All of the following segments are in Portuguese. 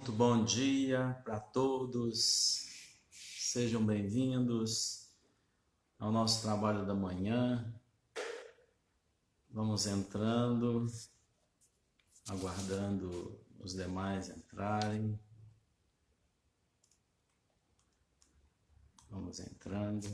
Muito bom dia para todos, sejam bem-vindos ao nosso trabalho da manhã. Vamos entrando, aguardando os demais entrarem. Vamos entrando.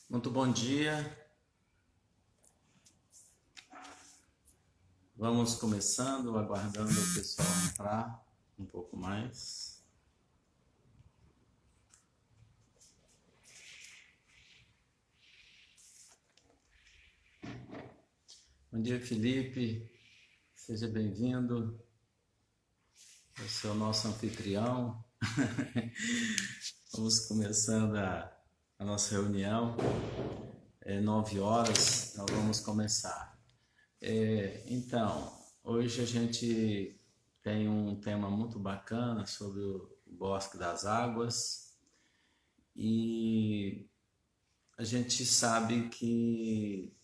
Muito bom dia. Vamos começando, aguardando o pessoal entrar um pouco mais. Bom dia, Felipe. Seja bem-vindo. Esse é o nosso anfitrião. Vamos começando a nossa reunião. 9 horas, nós vamos começar. Então, hoje a gente tem um tema muito bacana sobre o Bosque das Águas e a gente sabe que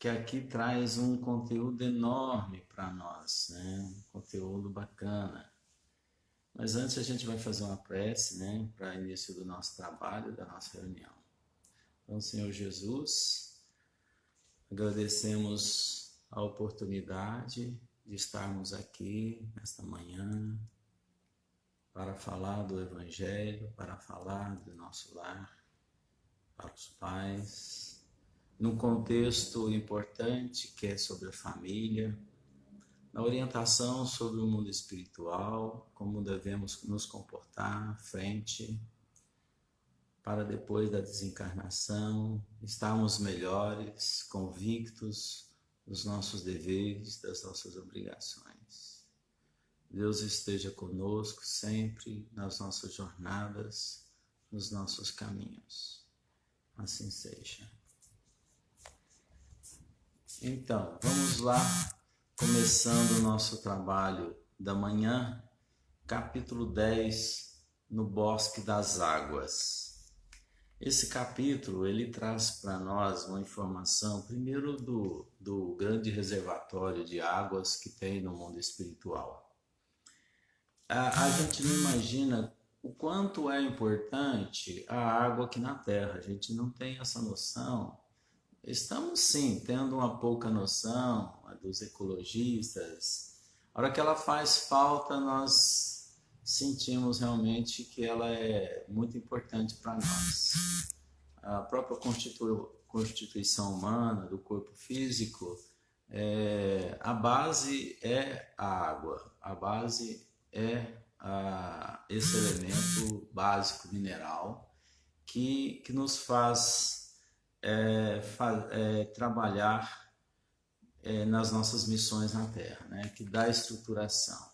aqui traz um conteúdo enorme para nós, né? Um conteúdo bacana. Mas antes a gente vai fazer uma prece, né? Para início do nosso trabalho, da nossa reunião. Então, Senhor Jesus, agradecemos a oportunidade de estarmos aqui nesta manhã para falar do Evangelho, para falar do nosso lar, para os pais, num contexto importante que é sobre a família, na orientação sobre o mundo espiritual, como devemos nos comportar frente para depois da desencarnação, estarmos melhores, convictos dos nossos deveres, das nossas obrigações. Deus esteja conosco sempre nas nossas jornadas, nos nossos caminhos. Assim seja. Então, vamos lá, começando o nosso trabalho da manhã, capítulo 10, no Bosque das Águas. Esse capítulo, ele traz para nós uma informação, primeiro do grande reservatório de águas que tem no mundo espiritual. A gente não imagina o quanto é importante a água aqui na Terra, a gente não tem essa noção. Estamos sim tendo uma pouca noção dos ecologistas. A hora que ela faz falta, nós sentimos realmente que ela é muito importante para nós. A própria constituição humana, do corpo físico, a base é a água, a base é esse elemento básico mineral que nos faz trabalhar nas nossas missões na Terra, né? Que dá estruturação.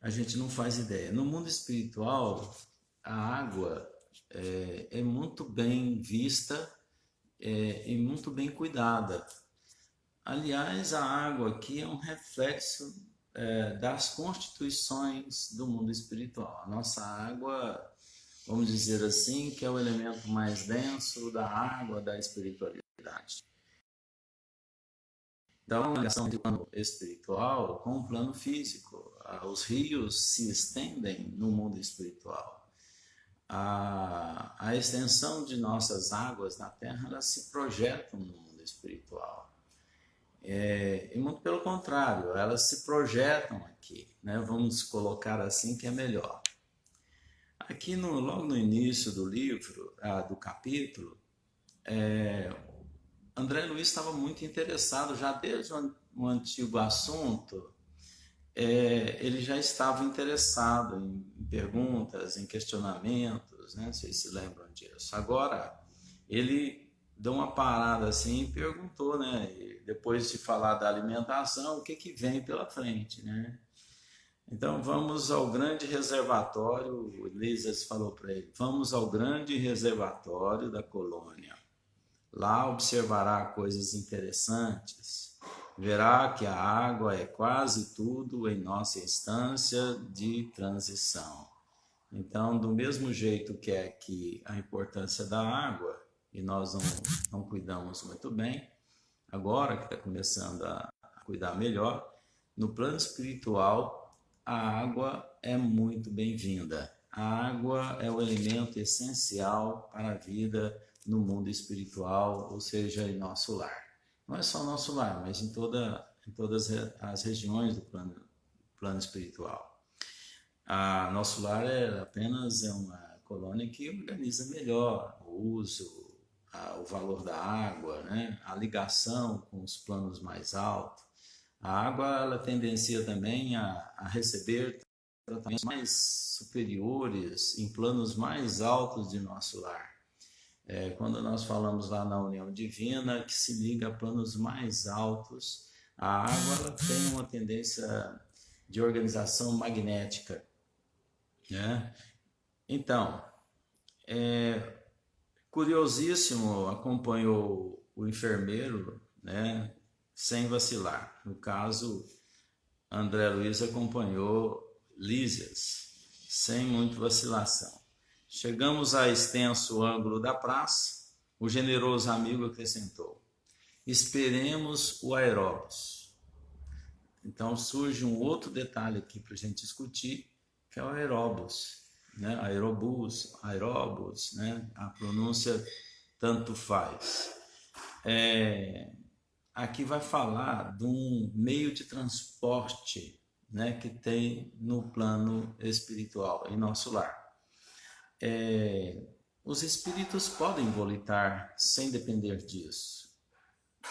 A gente não faz ideia. No mundo espiritual, a água é muito bem vista e muito bem cuidada. Aliás, a água aqui é um reflexo das constituições do mundo espiritual. A nossa água, vamos dizer assim, que é o elemento mais denso da água da espiritualidade. Dá uma ligação do plano espiritual com o plano físico. Os rios se estendem no mundo espiritual. A extensão de nossas águas na Terra, elas se projetam no mundo espiritual. E muito pelo contrário, elas se projetam aqui, né? Vamos colocar assim que é melhor. Aqui logo no início do livro, do capítulo, André Luiz estava muito interessado, já desde um antigo assunto, ele já estava interessado em perguntas, em questionamentos, né? Vocês se lembram disso. Agora, ele deu uma parada assim e perguntou, né? E depois de falar da alimentação, o que que vem pela frente, né? Então vamos ao grande reservatório, Lisas falou para ele, vamos ao grande reservatório da colônia. Lá observará coisas interessantes, verá que a água é quase tudo em nossa instância de transição. Então, do mesmo jeito que é que a importância da água, e nós não cuidamos muito bem, agora que está começando a cuidar melhor, no plano espiritual, a água é muito bem-vinda. A água é o elemento essencial para a vida no mundo espiritual, ou seja, em nosso lar. Não é só nosso lar, mas em todas as regiões do plano espiritual. Nosso lar apenas é uma colônia que organiza melhor o uso, o valor da água, né? A ligação com os planos mais altos. A água ela tendencia também a receber tratamentos mais superiores em planos mais altos de nosso lar. Quando nós falamos lá na união divina, que se liga a planos mais altos, a água ela tem uma tendência de organização magnética, né? Então, curiosíssimo, acompanhou o enfermeiro, né, sem vacilar. No caso, André Luiz acompanhou Lísias, sem muito vacilação. Chegamos a extenso ângulo da praça, o generoso amigo acrescentou, esperemos o aeróbus. Então surge um outro detalhe aqui para a gente discutir, que é o aeróbus, né? Aeróbus, né? A pronúncia tanto faz. Aqui vai falar de um meio de transporte, né, que tem no plano espiritual, em nosso lar. Os espíritos podem volitar sem depender disso.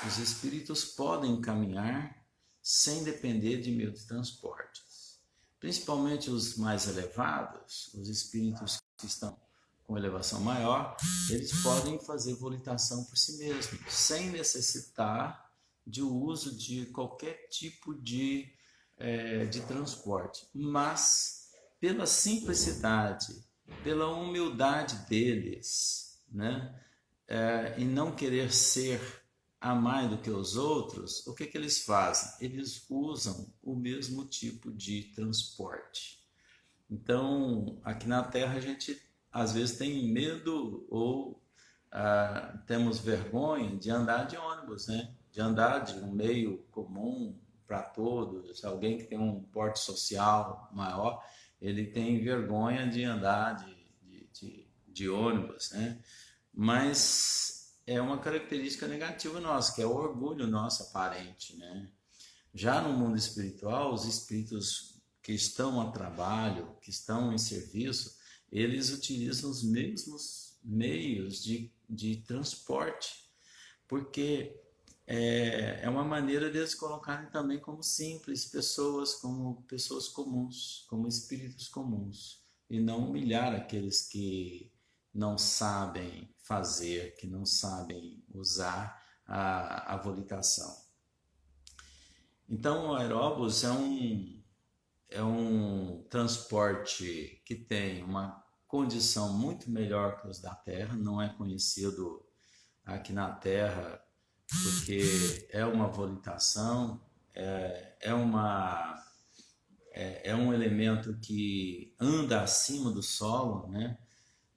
Os espíritos podem caminhar sem depender de meio de transportes. Principalmente os mais elevados, os espíritos que estão com elevação maior, eles podem fazer volitação por si mesmos, sem necessitar de uso de qualquer tipo de transporte. Mas, pela simplicidade, pela humildade deles, né? E não querer ser a mais do que os outros, o que eles fazem? Eles usam o mesmo tipo de transporte. Então, aqui na Terra a gente às vezes tem medo ou temos vergonha de andar de ônibus, né? De andar de um meio comum para todos. Alguém que tem um porte social maior, ele tem vergonha de andar de ônibus, né? Mas é uma característica negativa nossa, que é o orgulho nosso aparente, né? Já no mundo espiritual, os espíritos que estão a trabalho, que estão em serviço, eles utilizam os mesmos meios de transporte, porque é uma maneira deles colocarem também como simples pessoas, como pessoas comuns, como espíritos comuns, e não humilhar aqueles que não sabem fazer, que não sabem usar a volitação. Então, o aeróbus é um transporte que tem uma condição muito melhor que os da Terra, não é conhecido aqui na Terra porque é uma volitação, é um elemento que anda acima do solo, né?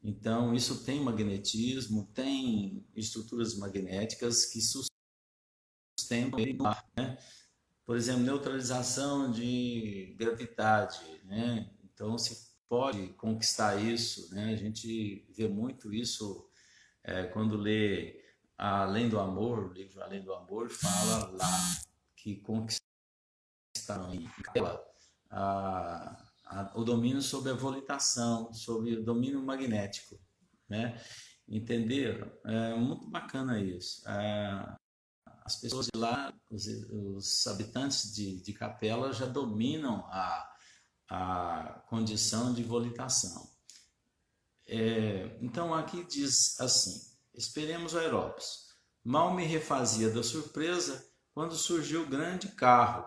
Então isso tem magnetismo, tem estruturas magnéticas que sustentam ele no ar, né? Por exemplo, neutralização de gravidade, né? Então se pode conquistar isso, né? A gente vê muito isso quando lê Além do Amor, o livro Além do Amor fala lá que conquistaram o domínio sobre a volitação, sobre o domínio magnético, né? Entenderam? É muito bacana isso. As pessoas de lá, os habitantes de Capela já dominam a condição de volitação. Então aqui diz assim: esperemos o Aerópolis. Mal me refazia da surpresa quando surgiu o grande carro,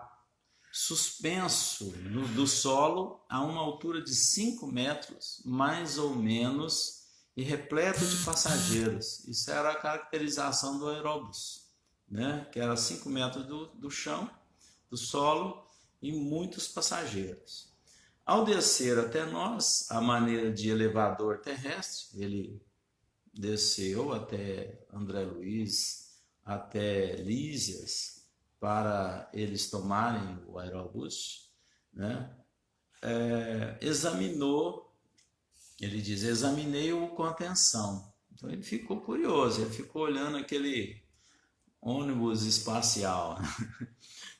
suspenso do solo a uma altura de 5 metros, mais ou menos, e repleto de passageiros. Isso era a caracterização do aeróbus, né? Que era 5 metros do chão, do solo, e muitos passageiros. Ao descer até nós, a maneira de elevador terrestre, ele desceu até André Luiz, até Lísias, para eles tomarem o aerobus, né? Examinou, ele diz, examinei-o com atenção. Então ele ficou curioso, ele ficou olhando aquele ônibus espacial.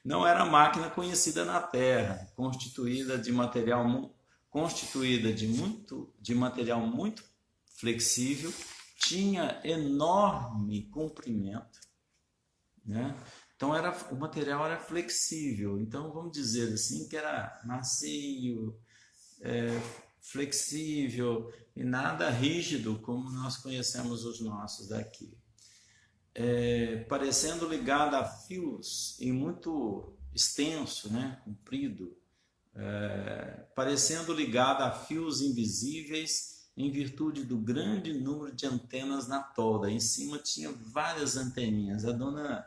Não era máquina conhecida na Terra, constituída de material muito flexível, tinha enorme comprimento, né? Então o material era flexível, então vamos dizer assim que era macio, flexível e nada rígido como nós conhecemos os nossos daqui. Parecendo ligado a fios e muito extenso, né? Comprido, parecendo ligado a fios invisíveis em virtude do grande número de antenas na tolda. Em cima tinha várias anteninhas. A dona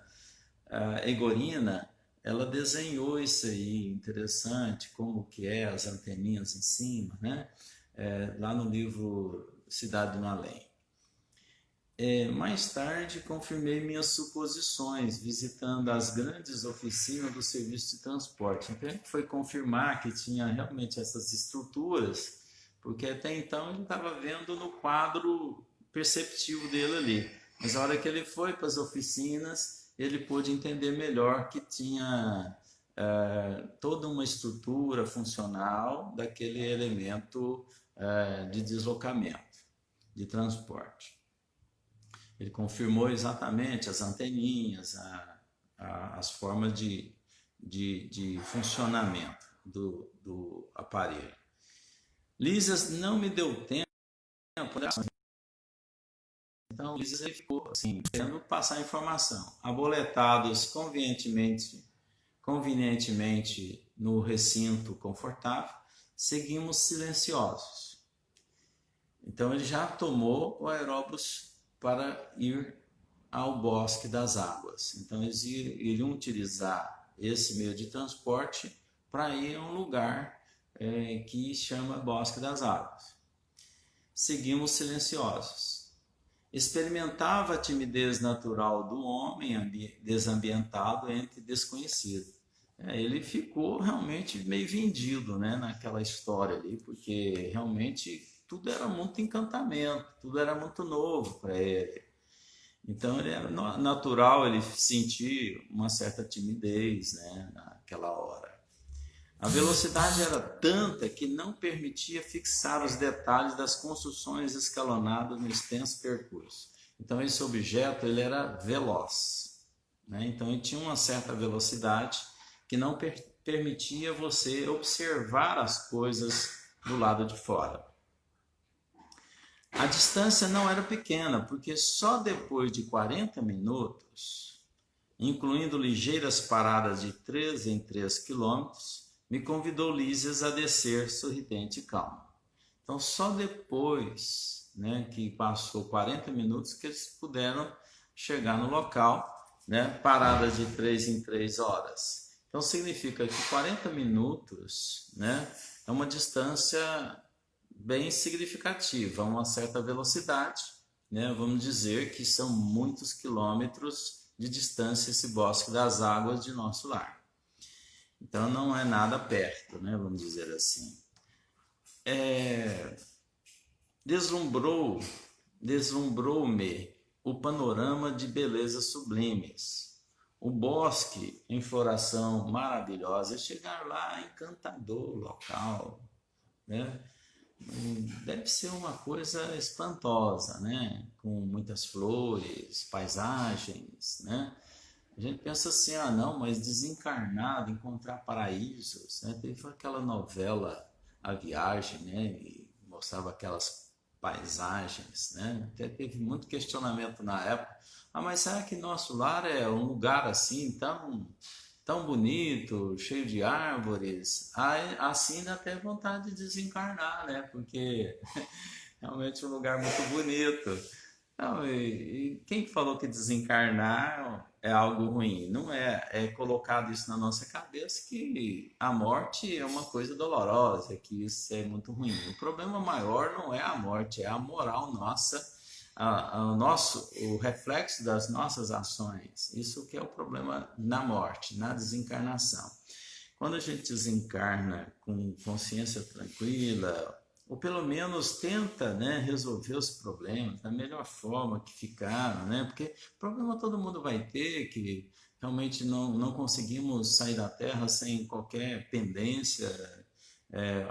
Egorina, ela desenhou isso aí, interessante, como que as anteninhas em cima, né? Lá no livro Cidade no Além. Mais tarde, confirmei minhas suposições, visitando as grandes oficinas do serviço de transporte. Então, ele foi confirmar que tinha realmente essas estruturas, porque até então ele estava vendo no quadro perceptivo dele ali. Mas a hora que ele foi para as oficinas, ele pôde entender melhor que tinha toda uma estrutura funcional daquele elemento de deslocamento, de transporte. Ele confirmou exatamente as anteninhas, as formas de funcionamento do aparelho. Lísias não me deu tempo, então Lísias ele ficou assim, querendo passar a informação. Aboletados convenientemente no recinto confortável, seguimos silenciosos. Então ele já tomou o aeróbus para ir ao Bosque das Águas. Então eles iriam utilizar esse meio de transporte para ir a um lugar que chama Bosque das Águas. Seguimos silenciosos. Experimentava a timidez natural do homem desambientado entre desconhecidos. Ele ficou realmente meio vendido, né, naquela história ali, porque realmente tudo era muito encantamento, tudo era muito novo para ele. Então ele era natural ele sentir uma certa timidez, né, naquela hora. A velocidade era tanta que não permitia fixar os detalhes das construções escalonadas no extenso percurso. Então esse objeto ele era veloz, né? Então ele tinha uma certa velocidade que não permitia você observar as coisas do lado de fora. A distância não era pequena, porque só depois de 40 minutos, incluindo ligeiras paradas de 3 em 3 quilômetros, me convidou Lísias a descer sorridente e calmo. Então, só depois, né, que passou 40 minutos que eles puderam chegar no local, né, paradas de 3 em 3 horas. Então, significa que 40 minutos, né, é uma distância bem significativa, uma certa velocidade, né? Vamos dizer que são muitos quilômetros de distância esse Bosque das Águas de nosso lar. Então não é nada perto, né? Vamos dizer assim. Deslumbrou-me o panorama de belezas sublimes. O bosque em floração maravilhosa, chegar lá, encantador local, né? Deve ser uma coisa espantosa, né? Com muitas flores, paisagens, né? A gente pensa assim, ah não, mas desencarnado, encontrar paraísos, né? Teve aquela novela A Viagem, né? E mostrava aquelas paisagens, né? Até teve muito questionamento na época. Ah, mas será que nosso lar é um lugar assim tão bonito, cheio de árvores? Ah, assim dá até vontade de desencarnar, né? Porque realmente é um lugar muito bonito. Não, e quem falou que desencarnar é algo ruim? Não é. É colocado isso na nossa cabeça que a morte é uma coisa dolorosa, que isso é muito ruim. O problema maior não é a morte, é a moral nossa, o reflexo das nossas ações. Isso que é o problema na morte, na desencarnação. Quando a gente desencarna com consciência tranquila, ou pelo menos tenta, né, resolver os problemas da melhor forma que ficaram, né? Porque problema todo mundo vai ter, que realmente não conseguimos sair da Terra sem qualquer pendência,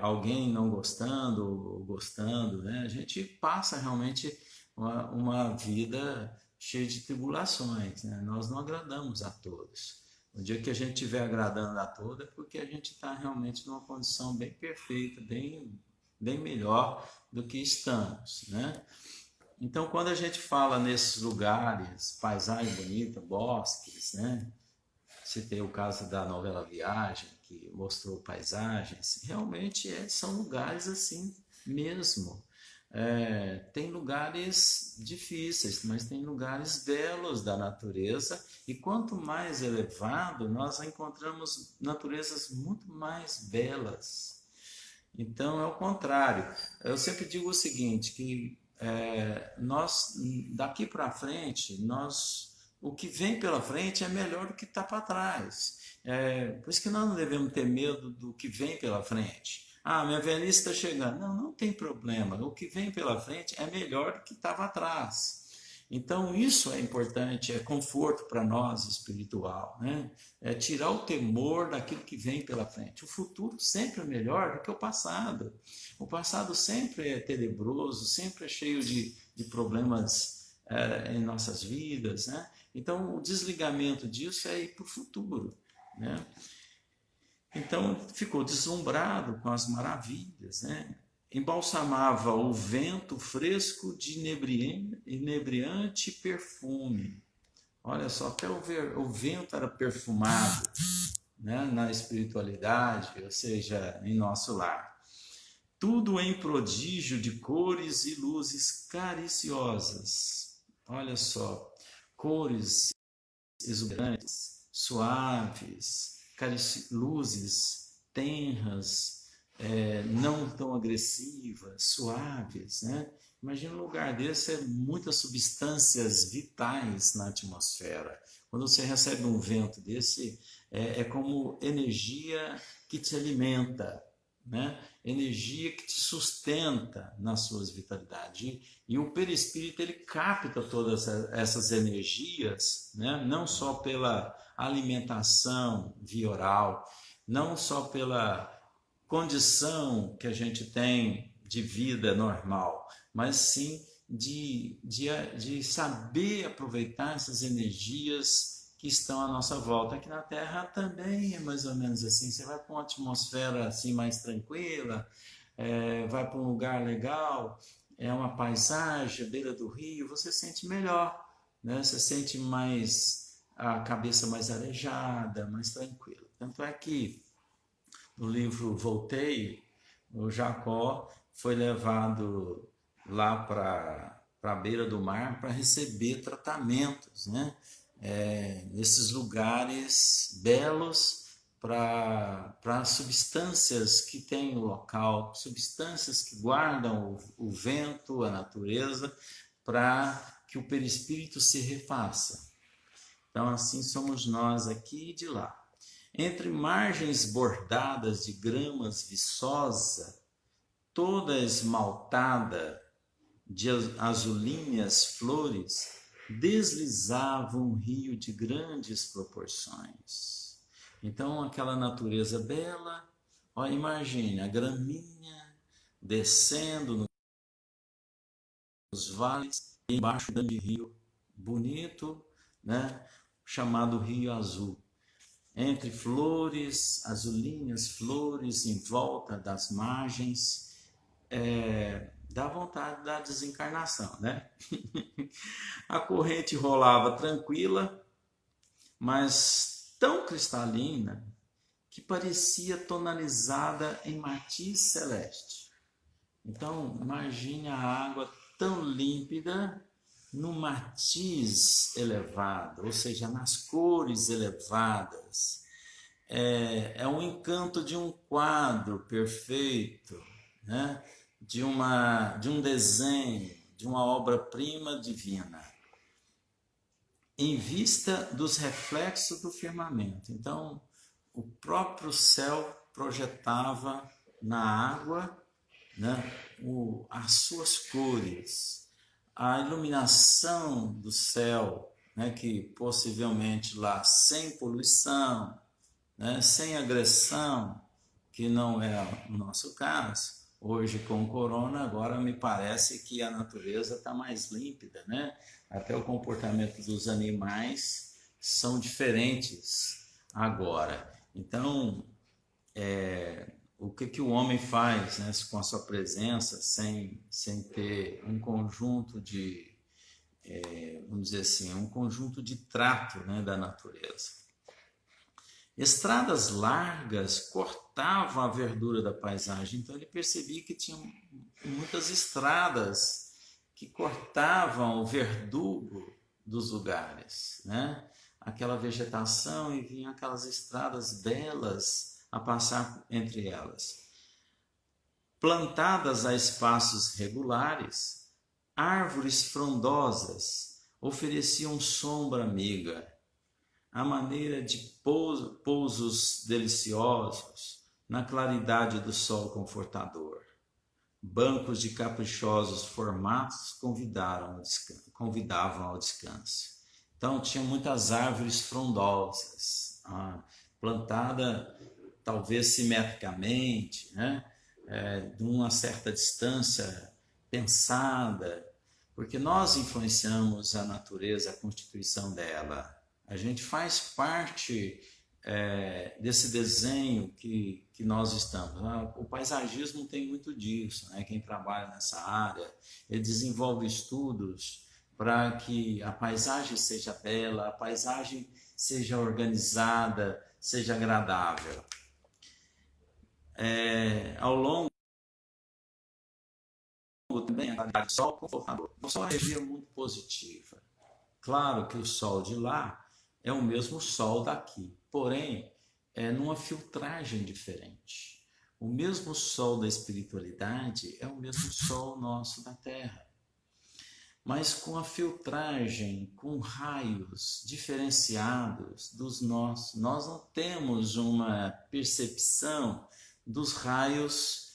alguém não gostando ou gostando, né? A gente passa realmente uma vida cheia de tribulações, né? Nós não agradamos a todos. O dia que a gente estiver agradando a todos é porque a gente está realmente numa condição bem perfeita, bem melhor do que estamos, né? Então, quando a gente fala nesses lugares, paisagem bonita, bosques, né? Citei o caso da novela Viagem, que mostrou paisagens, realmente são lugares assim mesmo. Tem lugares difíceis, mas tem lugares belos da natureza, e quanto mais elevado, nós encontramos naturezas muito mais belas. Então é o contrário. Eu sempre digo o seguinte, que nós daqui para frente, o que vem pela frente é melhor do que está para trás. Por isso que nós não devemos ter medo do que vem pela frente. Ah, minha velhice está chegando. Não tem problema. O que vem pela frente é melhor do que estava atrás. Então, isso é importante, é conforto para nós espiritual, né? É tirar o temor daquilo que vem pela frente. O futuro sempre é melhor do que o passado. O passado sempre é tenebroso, sempre é cheio de problemas em nossas vidas, né? Então, o desligamento disso é ir para o futuro, né? Então, ficou deslumbrado com as maravilhas, né? Embalsamava o vento fresco de inebriante perfume. Olha só, até o vento era perfumado, né, na espiritualidade, ou seja, em nosso lar. Tudo em prodígio de cores e luzes cariciosas. Olha só, cores exuberantes, suaves, luzes tenras, não tão agressivas, suaves, né? Imagina um lugar desse, muitas substâncias vitais na atmosfera. Quando você recebe um vento desse, é como energia que te alimenta, né? Energia que te sustenta nas suas vitalidades. E o perispírito ele capta todas essas energias, né? Não só pela alimentação via oral, não só pela condição que a gente tem de vida normal, mas sim de saber aproveitar essas energias que estão à nossa volta. Aqui na Terra também é mais ou menos assim. Você vai para uma atmosfera assim mais tranquila, vai para um lugar legal, é uma paisagem, beira do rio, você sente melhor, né? Você sente mais a cabeça mais arejada, mais tranquila. Tanto é que no livro Voltei, o Jacó foi levado lá para a beira do mar para receber tratamentos, né? Nesses lugares belos para substâncias que tem no local, substâncias que guardam o vento, a natureza, para que o perispírito se refaça. Então, assim somos nós aqui e de lá. Entre margens bordadas de gramas viçosa, toda esmaltada de azulinhas flores, deslizava um rio de grandes proporções. Então, aquela natureza bela, ó, imagine a graminha descendo nos vales, embaixo do rio bonito, né? chamado Rio Azul. Entre flores, azulinhas, flores em volta das margens, dá vontade da desencarnação, né? A corrente rolava tranquila, mas tão cristalina que parecia tonalizada em matiz celeste. Então, imagine a água tão límpida no matiz elevado, ou seja, nas cores elevadas. É um encanto de um quadro perfeito, né? de um desenho, de uma obra-prima divina, em vista dos reflexos do firmamento. Então, o próprio céu projetava na água, né, as suas cores, a iluminação do céu, né, que possivelmente lá sem poluição, né, sem agressão, que não é o nosso caso. Hoje com o corona, agora me parece que a natureza está mais límpida, né? Até o comportamento dos animais são diferentes agora. Então, o que o homem faz, né, com a sua presença, sem ter um conjunto de, vamos dizer assim, um conjunto de trato, né, da natureza. Estradas largas cortavam a verdura da paisagem, então ele percebia que tinha muitas estradas que cortavam o verdugo dos lugares, né? Aquela vegetação, e vinham aquelas estradas belas a passar entre elas. Plantadas a espaços regulares, árvores frondosas ofereciam sombra amiga, à maneira de pousos deliciosos na claridade do sol confortador. Bancos de caprichosos formatos convidavam ao descanso. Então, tinha muitas árvores frondosas, plantada talvez simetricamente, né? De uma certa distância pensada, porque nós influenciamos a natureza, a constituição dela. A gente faz parte desse desenho que nós estamos. O paisagismo tem muito disso, né? Quem trabalha nessa área, ele desenvolve estudos para que a paisagem seja bela, a paisagem seja organizada, seja agradável. Ao longo também a qualidade do sol confortador. O sol é energia muito positiva. Claro que o sol de lá é o mesmo sol daqui, porém é numa filtragem diferente. O mesmo sol da espiritualidade é o mesmo sol nosso da Terra, mas com a filtragem, com raios diferenciados dos nossos. Nós não temos uma percepção dos raios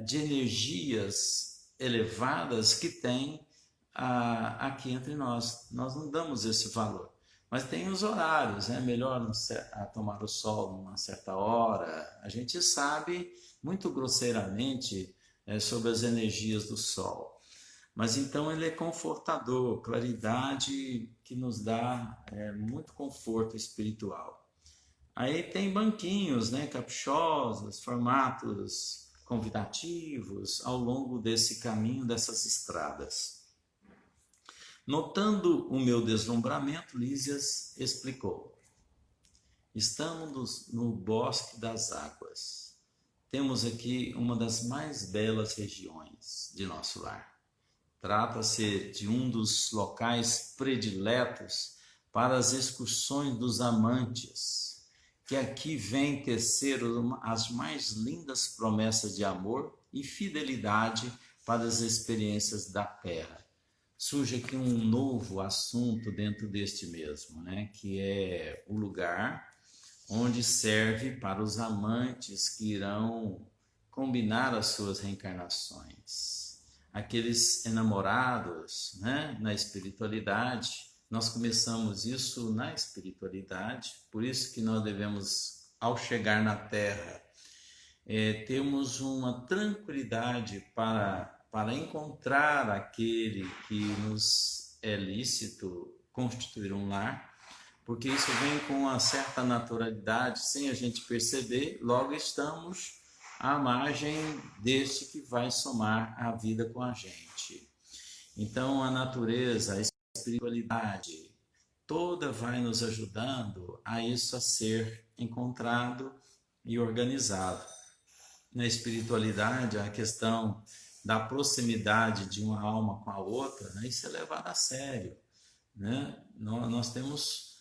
de energias elevadas que tem aqui entre nós. Nós não damos esse valor. Mas tem os horários, é melhor tomar o sol numa certa hora. A gente sabe muito grosseiramente sobre as energias do sol. Mas então ele é confortador, claridade que nos dá muito conforto espiritual. Aí tem banquinhos, né, caprichosos, formatos convidativos ao longo desse caminho, dessas estradas. Notando o meu deslumbramento, Lísias explicou: estamos no Bosque das Águas. Temos aqui uma das mais belas regiões de nosso lar. Trata-se de um dos locais prediletos para as excursões dos amantes, que aqui vêm tecer as mais lindas promessas de amor e fidelidade para as experiências da terra. Surge aqui um novo assunto dentro deste mesmo, né? Que é o lugar onde serve para os amantes que irão combinar as suas reencarnações. Aqueles enamorados, né? Na espiritualidade. Nós começamos isso na espiritualidade, por isso que nós devemos, ao chegar na Terra, termos uma tranquilidade para encontrar aquele que nos é lícito constituir um lar, porque isso vem com uma certa naturalidade, sem a gente perceber, logo estamos à margem deste que vai somar a vida com a gente. Então, a natureza, a espiritualidade, toda vai nos ajudando a isso a ser encontrado e organizado. Na espiritualidade, a questão da proximidade de uma alma com a outra, né, isso é levado a sério. Né? Nós temos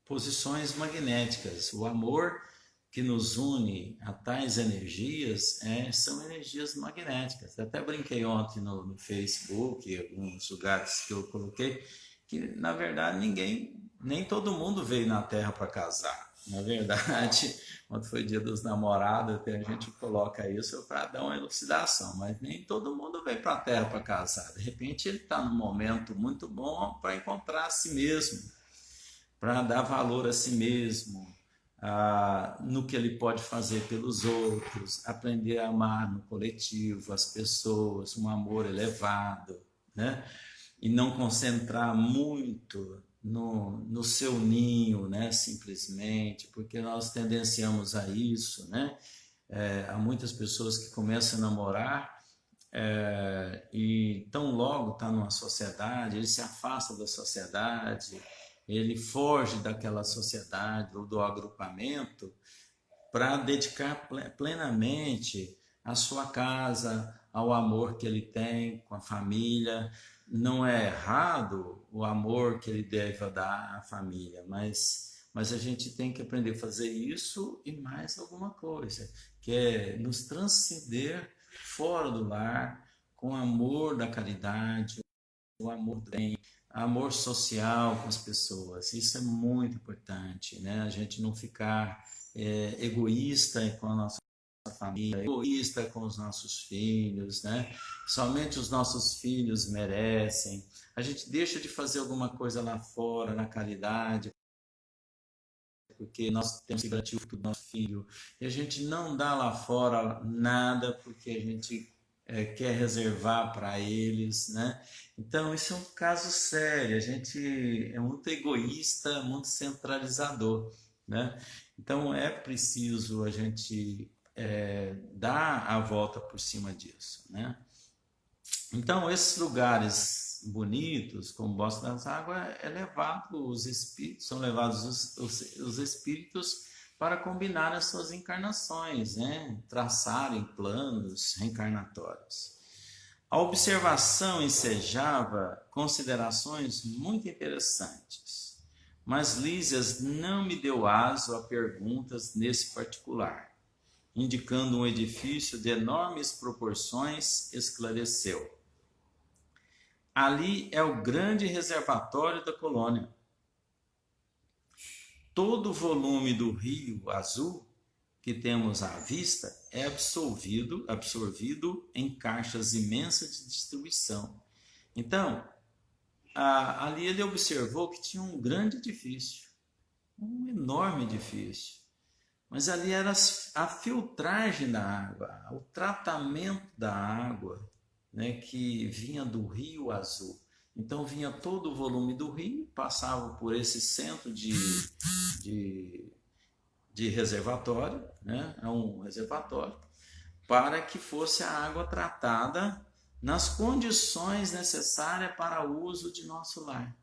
posições magnéticas. O amor que nos une a tais energias são energias magnéticas. Eu até brinquei ontem no Facebook, alguns lugares que eu coloquei, que na verdade nem todo mundo veio na Terra para casar. Na verdade, quando foi dia dos namorados, até a gente coloca isso para dar uma elucidação, mas nem todo mundo veio para a Terra para casar. De repente ele está num momento muito bom para encontrar a si mesmo, para dar valor a si mesmo, no que ele pode fazer pelos outros, aprender a amar no coletivo, as pessoas, um amor elevado, né? E não concentrar muito no seu ninho, né? Simplesmente, porque nós tendenciamos a isso, né? Há muitas pessoas que começam a namorar e tão logo está numa sociedade, ele se afasta da sociedade, ele foge daquela sociedade ou do agrupamento para dedicar plenamente à sua casa, ao amor que ele tem com a família. Não é errado o amor que ele deve dar à família, mas a gente tem que aprender a fazer isso e mais alguma coisa, que é nos transcender fora do lar com o amor da caridade, o amor do bem, amor social com as pessoas. Isso é muito importante, né? A gente não ficar egoísta com a nossa família, egoísta com os nossos filhos, né? Somente os nossos filhos merecem. A gente deixa de fazer alguma coisa lá fora, na caridade, porque nós temos que garantir do nosso filho. E a gente não dá lá fora nada porque a gente quer reservar para eles, né? Então, isso é um caso sério. A gente é muito egoísta, muito centralizador, né? Então, é preciso a gente dar a volta por cima disso, né? Então, esses lugares bonitos, como Bosque das Águas, os espíritos, são levados os espíritos para combinar as suas encarnações, né? Traçarem planos reencarnatórios. A observação ensejava considerações muito interessantes, mas Lísias não me deu aso a perguntas nesse particular. Indicando um edifício de enormes proporções, esclareceu: ali é o grande reservatório da colônia. Todo o volume do Rio Azul que temos à vista é absorvido em caixas imensas de distribuição. Então, ali ele observou que tinha um grande edifício, um enorme edifício. Mas ali era a filtragem da água, o tratamento da água, né, que vinha do Rio Azul. Então vinha todo o volume do rio, passava por esse centro de reservatório, né, é um reservatório, para que fosse a água tratada nas condições necessárias para o uso de nosso lar.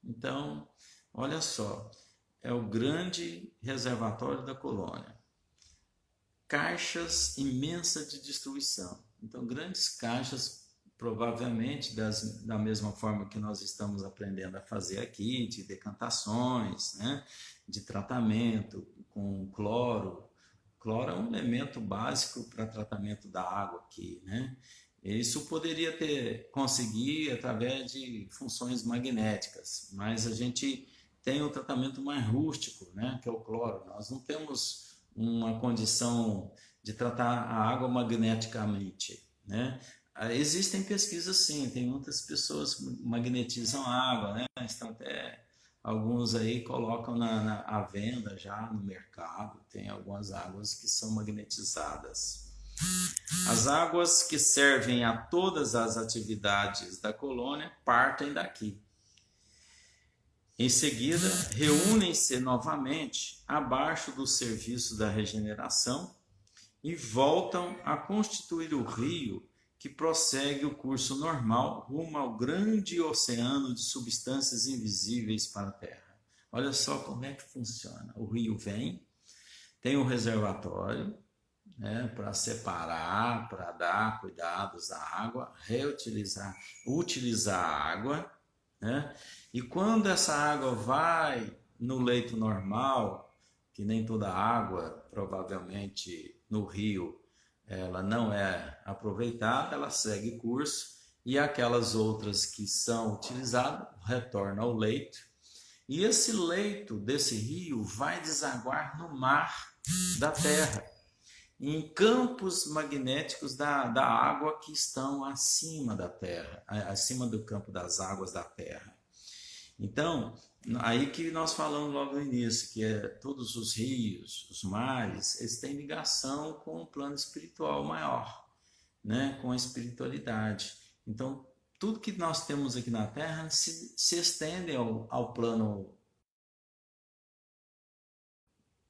Então, olha só, é o grande reservatório da colônia. Caixas imensas de distribuição. Então, grandes caixas, provavelmente da mesma forma que nós estamos aprendendo a fazer aqui, de decantações, né? De tratamento com cloro. Cloro é um elemento básico para tratamento da água aqui, né? Isso poderia conseguir através de funções magnéticas, mas a gente tem o tratamento mais rústico, né? Que é o cloro. Nós não temos uma condição de tratar a água magneticamente, né? Existem pesquisas sim, tem muitas pessoas que magnetizam a água, né? Estão até alguns aí colocam à venda já no mercado, tem algumas águas que são magnetizadas. As águas que servem a todas as atividades da colônia partem daqui. Em seguida, reúnem-se novamente abaixo do serviço da regeneração e voltam a constituir o rio que prossegue o curso normal rumo ao grande oceano de substâncias invisíveis para a Terra. Olha só como é que funciona. O rio vem, tem um reservatório, né, para separar, para dar cuidados à água, utilizar a água, né? E quando essa água vai no leito normal, que nem toda água, provavelmente no rio, ela não é aproveitada, ela segue curso, e aquelas outras que são utilizadas retornam ao leito, e esse leito desse rio vai desaguar no mar da Terra, em campos magnéticos da água que estão acima da Terra, acima do campo das águas da Terra. Então, aí que nós falamos logo no início, que todos os rios, os mares, eles têm ligação com o plano espiritual maior, né? Com a espiritualidade. Então, tudo que nós temos aqui na Terra se estende ao plano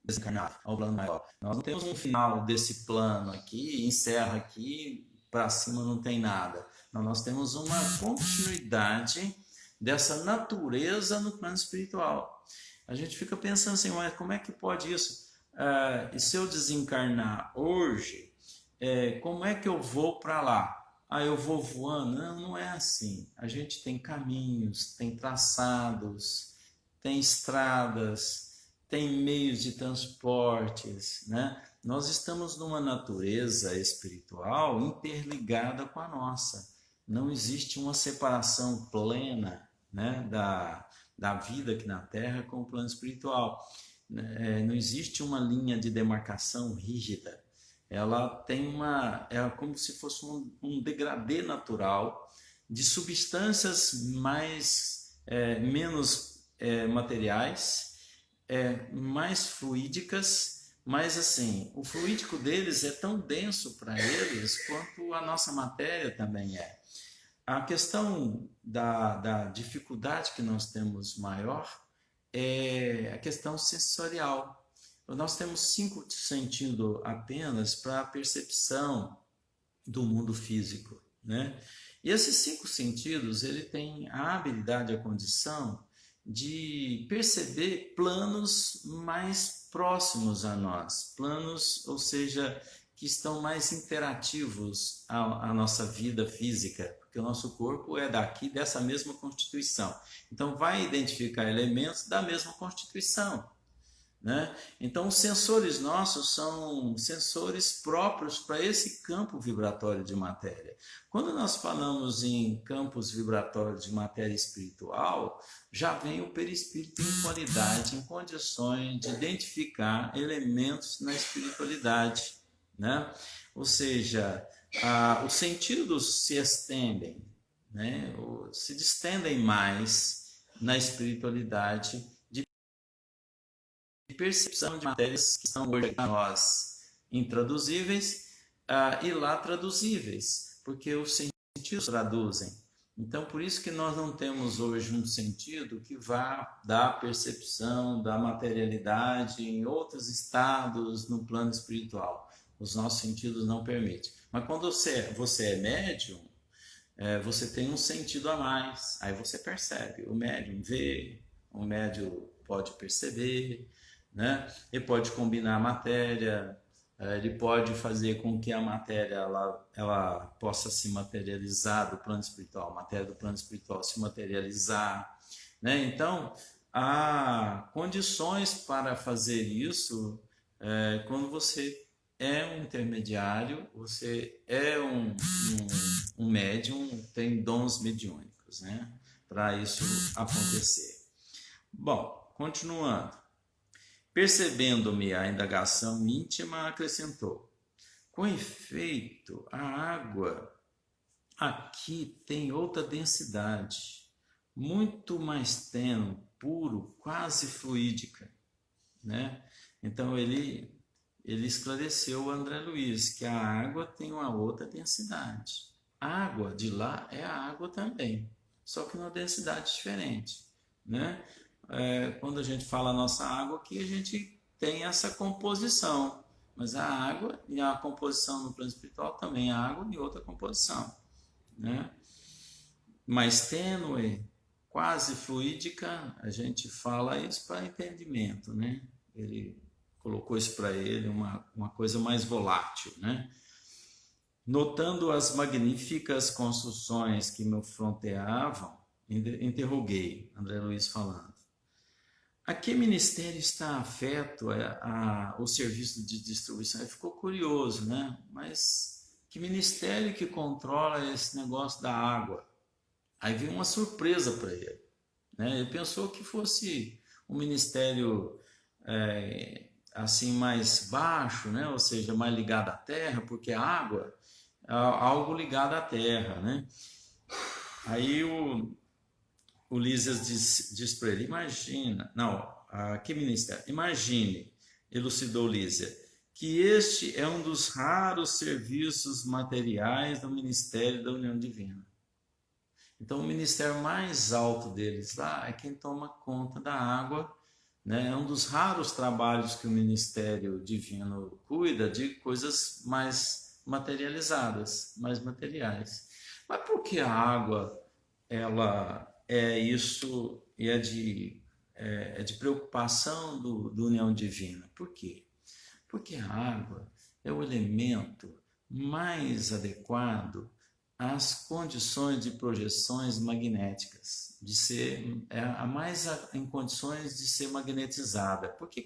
desencarnado, ao plano maior. Nós não temos um final desse plano aqui, encerra aqui, para cima não tem nada. Não, nós temos uma continuidade dessa natureza no plano espiritual. A gente fica pensando assim, mas como é que pode isso? E se eu desencarnar hoje, como é que eu vou para lá? Eu vou voando? Não, não é assim. A gente tem caminhos, tem traçados, tem estradas, tem meios de transportes, né? Nós estamos numa natureza espiritual interligada com a nossa. Não existe uma separação plena, né, da vida aqui na Terra com o plano espiritual. Não existe uma linha de demarcação rígida. Ela tem é como se fosse um degradê natural de substâncias menos materiais, mais fluídicas, mas assim, o fluídico deles é tão denso para eles quanto a nossa matéria também é. A questão da dificuldade que nós temos maior é a questão sensorial. Nós temos 5 sentidos apenas para a percepção do mundo físico, né? E esses 5 sentidos, ele tem a habilidade, a condição de perceber planos mais próximos a nós, planos, ou seja, que estão mais interativos à nossa vida física, porque o nosso corpo é daqui, dessa mesma constituição. Então, vai identificar elementos da mesma constituição, né? Então, os sensores nossos são sensores próprios para esse campo vibratório de matéria. Quando nós falamos em campos vibratórios de matéria espiritual, já vem o perispírito em qualidade, em condições de identificar elementos na espiritualidade, né? Ou seja, os sentidos se estendem, né? Se distendem mais na espiritualidade de percepção de matérias que são hoje para nós intraduzíveis e lá traduzíveis, porque os sentidos traduzem. Então, por isso que nós não temos hoje um sentido que vá dar percepção da materialidade em outros estados no plano espiritual. Os nossos sentidos não permitem. Mas quando você é médium, você tem um sentido a mais. Aí você percebe. O médium vê, o médium pode perceber, né? Ele pode combinar a matéria, ele pode fazer com que a matéria ela possa se materializar do plano espiritual, a matéria do plano espiritual se materializar, né? Então, há condições para fazer isso quando você é um intermediário, você é um médium, tem dons mediúnicos, né? Para isso acontecer. Bom, continuando. Percebendo-me a indagação íntima, acrescentou: com efeito, a água aqui tem outra densidade, muito mais tênue, puro, quase fluídica, né? Então ele esclareceu o André Luiz que a água tem uma outra densidade. A água de lá é a água também, só que numa densidade diferente, né? quando a gente fala a nossa água, aqui a gente tem essa composição. Mas a água e a composição no plano espiritual também, a água e outra composição, né? Mais tênue, quase fluídica, a gente fala isso para entendimento, né? Ele colocou isso para ele, uma coisa mais volátil, né? Notando as magníficas construções que me fronteavam, interroguei, André Luiz falando. A que ministério está afeto o serviço de distribuição? Ele ficou curioso, né? Mas que ministério que controla esse negócio da água? Aí veio uma surpresa para ele, né? Ele pensou que fosse um ministério assim mais baixo, né? Ou seja, mais ligado à terra, porque a água é algo ligado à terra, né? Aí o Lísias diz para ele, imagina, não, que ministério? Imagine, elucidou Lísia, que este é um dos raros serviços materiais do Ministério da União Divina. Então, o ministério mais alto deles lá é quem toma conta da água, né? É um dos raros trabalhos que o Ministério Divino cuida de coisas mais materializadas, mais materiais. Mas por que a água, ela é isso e é de preocupação do União Divina? Por quê? Porque a água é o elemento mais adequado às condições de projeções magnéticas, de ser a mais em condições de ser magnetizada. Por que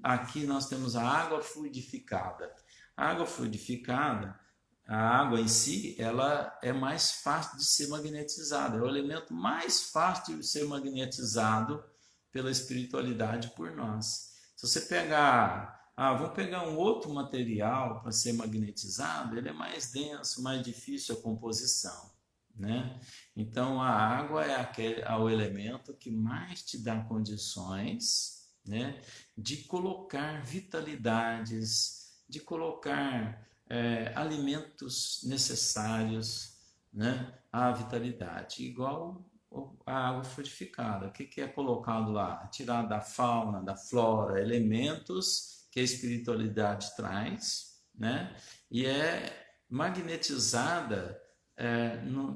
aqui nós temos a água fluidificada? A água fluidificada, a água em si, ela é mais fácil de ser magnetizada, é o elemento mais fácil de ser magnetizado pela espiritualidade por nós. Se você pegar, vamos pegar um outro material para ser magnetizado, ele é mais denso, mais difícil a composição, né? Então a água é o elemento que mais te dá condições, né, de colocar vitalidades, de colocar alimentos necessários, né, à vitalidade, igual a água frutificada. O que é colocado lá? Tirado da fauna, da flora, elementos que a espiritualidade traz, né, e é magnetizada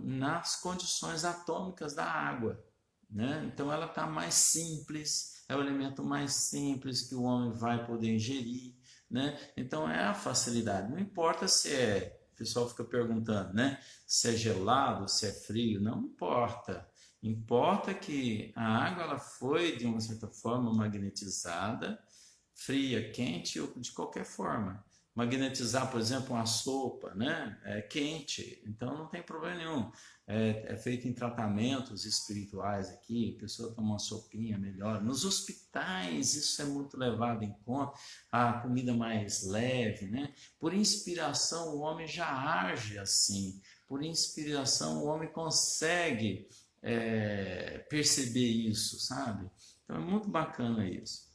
nas condições atômicas da água, né? Então ela está mais simples, é o elemento mais simples que o homem vai poder ingerir, né? Então é a facilidade, não importa o pessoal fica perguntando, né? Se é gelado, se é frio, não importa. Importa que a água ela foi de uma certa forma magnetizada, fria, quente ou de qualquer forma. Magnetizar, por exemplo, uma sopa, né? É quente, então não tem problema nenhum. É feito em tratamentos espirituais aqui, a pessoa toma uma sopinha, melhor. Nos hospitais isso é muito levado em conta, a comida mais leve, né? Por inspiração o homem já age assim, por inspiração o homem consegue perceber isso, sabe? Então é muito bacana isso.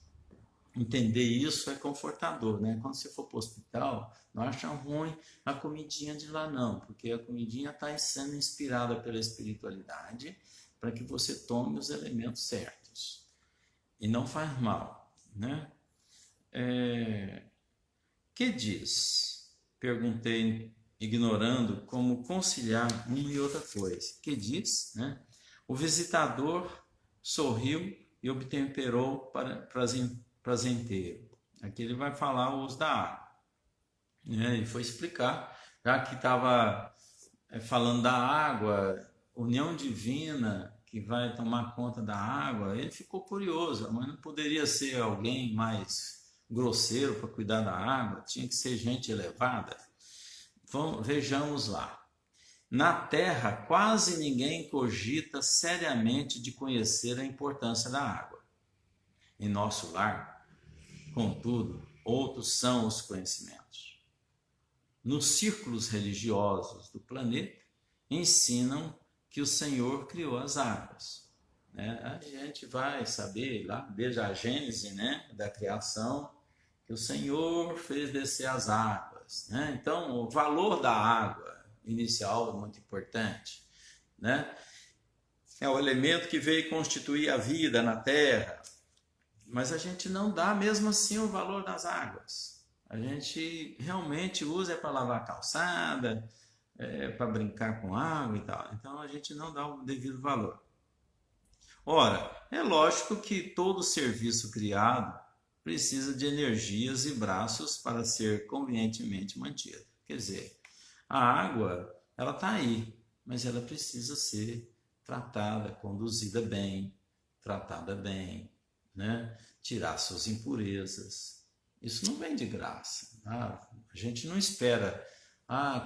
Entender isso é confortador, né? Quando você for para o hospital, não acha ruim a comidinha de lá não, porque a comidinha está sendo inspirada pela espiritualidade para que você tome os elementos certos e não faz mal, né? Que diz? Perguntei, ignorando como conciliar uma e outra coisa. Que diz, né? O visitador sorriu e obtemperou prazenteiro. Aqui ele vai falar o uso da água, né? E foi explicar, já que estava falando da água, união divina que vai tomar conta da água, ele ficou curioso, mas não poderia ser alguém mais grosseiro para cuidar da água, tinha que ser gente elevada. Vejamos lá. Na Terra, quase ninguém cogita seriamente de conhecer a importância da água. Em nosso lar, contudo, outros são os conhecimentos. Nos círculos religiosos do planeta, ensinam que o Senhor criou as águas. A gente vai saber lá, desde a Gênese, né, da criação, que o Senhor fez descer as águas, né? Então, o valor da água inicial é muito importante, né? é o elemento que veio constituir a vida na terra, mas a gente não dá mesmo assim o valor das águas. A gente realmente usa para lavar a calçada, para brincar com água e tal. Então a gente não dá o devido valor. Ora, é lógico que todo serviço criado precisa de energias e braços para ser convenientemente mantido. Quer dizer, a água, ela está aí, mas ela precisa ser tratada, conduzida bem, tratada bem, né? Tirar suas impurezas. Isso não vem de graça. Tá? A gente não espera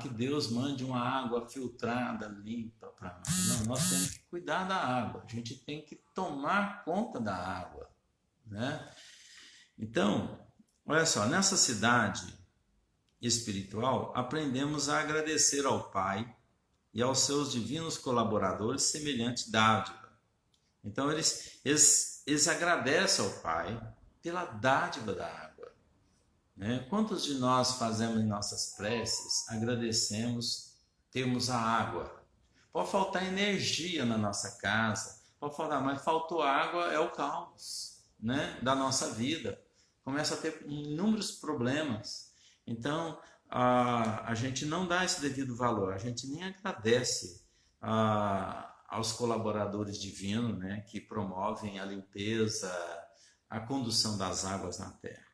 que Deus mande uma água filtrada, limpa para nós. Não, nós temos que cuidar da água. A gente tem que tomar conta da água, né? Então, olha só, nessa cidade espiritual, aprendemos a agradecer ao Pai e aos seus divinos colaboradores semelhante dádiva. Então, eles agradecem ao Pai pela dádiva da água. Né? Quantos de nós fazemos em nossas preces, agradecemos, temos a água? Pode faltar energia na nossa casa, pode faltar, mas faltou água é o caos, né, da nossa vida. Começa a ter inúmeros problemas. Então, a gente não dá esse devido valor, a gente nem agradece aos colaboradores divinos, né, que promovem a limpeza, a condução das águas na terra.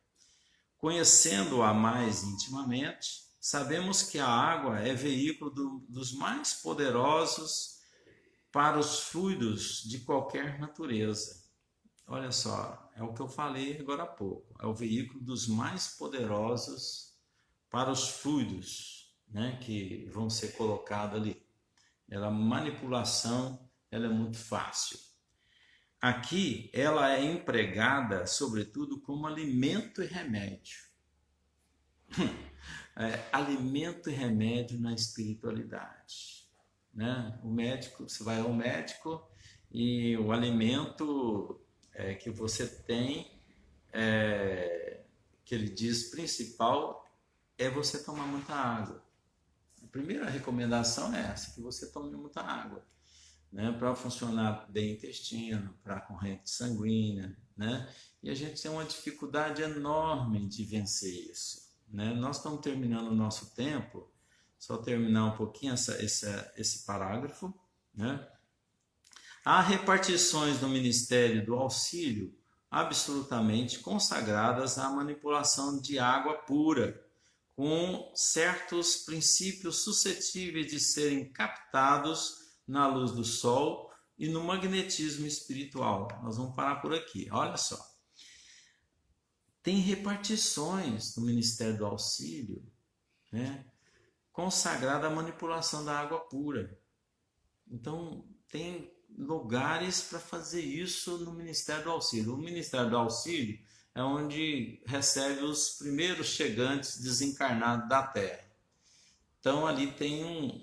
Conhecendo-a mais intimamente, sabemos que a água é veículo dos mais poderosos para os fluidos de qualquer natureza. Olha só, é o que eu falei agora há pouco. É o veículo dos mais poderosos para os fluidos, né, que vão ser colocados ali. A manipulação ela é muito fácil. Aqui ela é empregada, sobretudo, como alimento e remédio. Alimento e remédio na espiritualidade. Né? O médico, você vai ao médico e o alimento que você tem, que ele diz principal, é você tomar muita água. A primeira recomendação é essa, que você tome muita água. Né, para funcionar bem o intestino, para a corrente sanguínea, né? E a gente tem uma dificuldade enorme de vencer isso, né? Nós estamos terminando o nosso tempo, só terminar um pouquinho esse parágrafo, né? Há repartições no Ministério do Auxílio absolutamente consagradas à manipulação de água pura, com certos princípios suscetíveis de serem captados na luz do sol e no magnetismo espiritual. Nós vamos parar por aqui. Olha só. Tem repartições no Ministério do Auxílio, né, consagrada à manipulação da água pura. Então, tem lugares para fazer isso no Ministério do Auxílio. O Ministério do Auxílio é onde recebe os primeiros chegantes desencarnados da Terra. Então, ali tem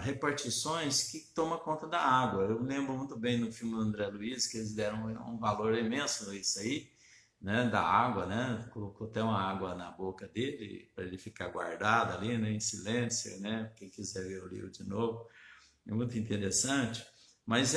repartições que tomam conta da água. Eu lembro muito bem no filme do André Luiz que eles deram um valor imenso nisso aí, né, da água, né? Colocou até uma água na boca dele para ele ficar guardado ali, né, em silêncio, né? Quem quiser ver o livro de novo, é muito interessante. Mas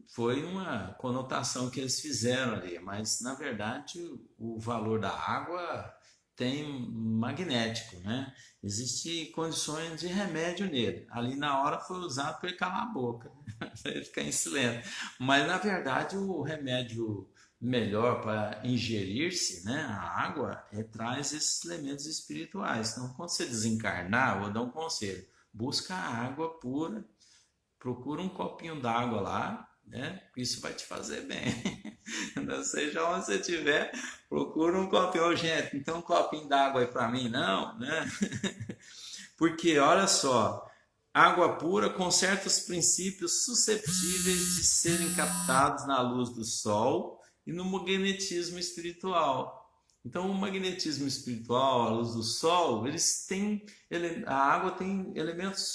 foi uma conotação que eles fizeram ali, mas na verdade o valor da água tem magnético, né? Existem condições de remédio nele. Ali na hora foi usado para ele calar a boca, para ele ficar em silêncio. Mas na verdade o remédio melhor para ingerir-se, né, a água, traz esses elementos espirituais. Então, quando você desencarnar, eu vou dar um conselho: busca a água pura, procura um copinho d'água lá, né? Isso vai te fazer bem. Não seja onde você estiver, procura um copinho. Oh, gente, não tem um copinho d'água aí para mim, não, né? Porque, olha só, água pura com certos princípios suscetíveis de serem captados na luz do sol e no magnetismo espiritual. Então, o magnetismo espiritual, a luz do sol, a água tem elementos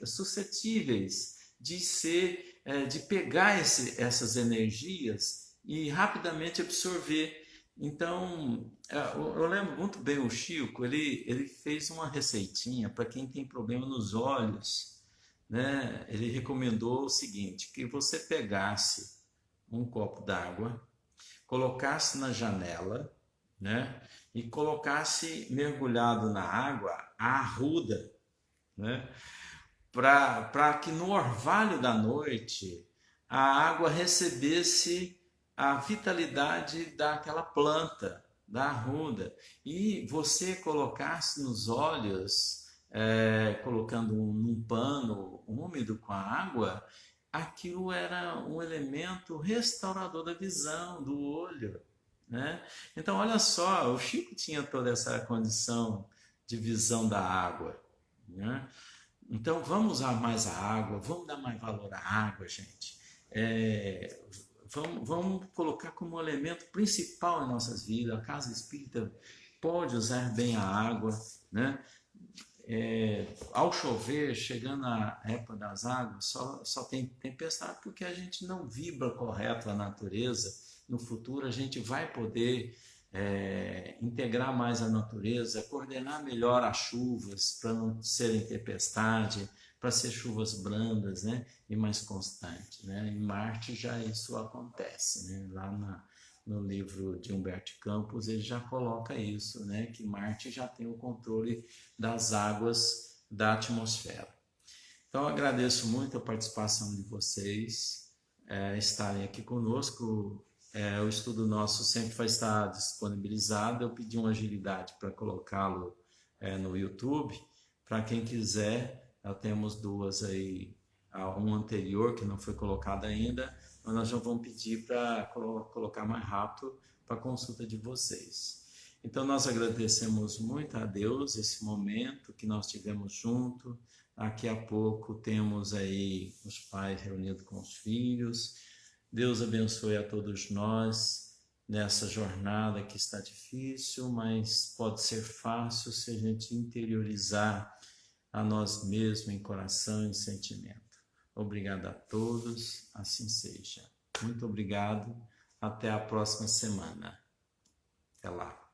suscetíveis de pegar essas energias e rapidamente absorver. Então, eu lembro muito bem o Chico, ele fez uma receitinha para quem tem problema nos olhos, né, ele recomendou o seguinte, que você pegasse um copo d'água, colocasse na janela, né, e colocasse mergulhado na água a arruda, né, para que no orvalho da noite a água recebesse a vitalidade daquela planta, da arruda, e você colocasse nos olhos, colocando num pano úmido com a água, aquilo era um elemento restaurador da visão, do olho, né? Então, olha só, o Chico tinha toda essa condição de visão da água, né? Então, vamos usar mais a água, vamos dar mais valor à água, gente. Vamos colocar como elemento principal em nossas vidas. A casa espírita pode usar bem a água, né? Ao chover, chegando a época das águas, só tem tempestade porque a gente não vibra correto a natureza. No futuro, a gente vai poder integrar mais a natureza, coordenar melhor as chuvas para não serem tempestade, para ser chuvas brandas, né, e mais constantes, né? Em Marte já isso acontece, né? Lá no livro de Humberto Campos ele já coloca isso, né, que Marte já tem o controle das águas da atmosfera. Então eu agradeço muito a participação de vocês, estarem aqui conosco. O estudo nosso sempre vai estar disponibilizado. Eu pedi uma agilidade para colocá-lo no YouTube. Para quem quiser, temos duas aí, uma anterior que não foi colocada ainda, mas nós já vamos pedir para colocar mais rápido para a consulta de vocês. Então nós agradecemos muito a Deus esse momento que nós tivemos junto. Daqui a pouco temos aí os pais reunidos com os filhos. Deus abençoe a todos nós nessa jornada que está difícil, mas pode ser fácil se a gente interiorizar a nós mesmos em coração e sentimento. Obrigado a todos, assim seja. Muito obrigado, até a próxima semana. Até lá.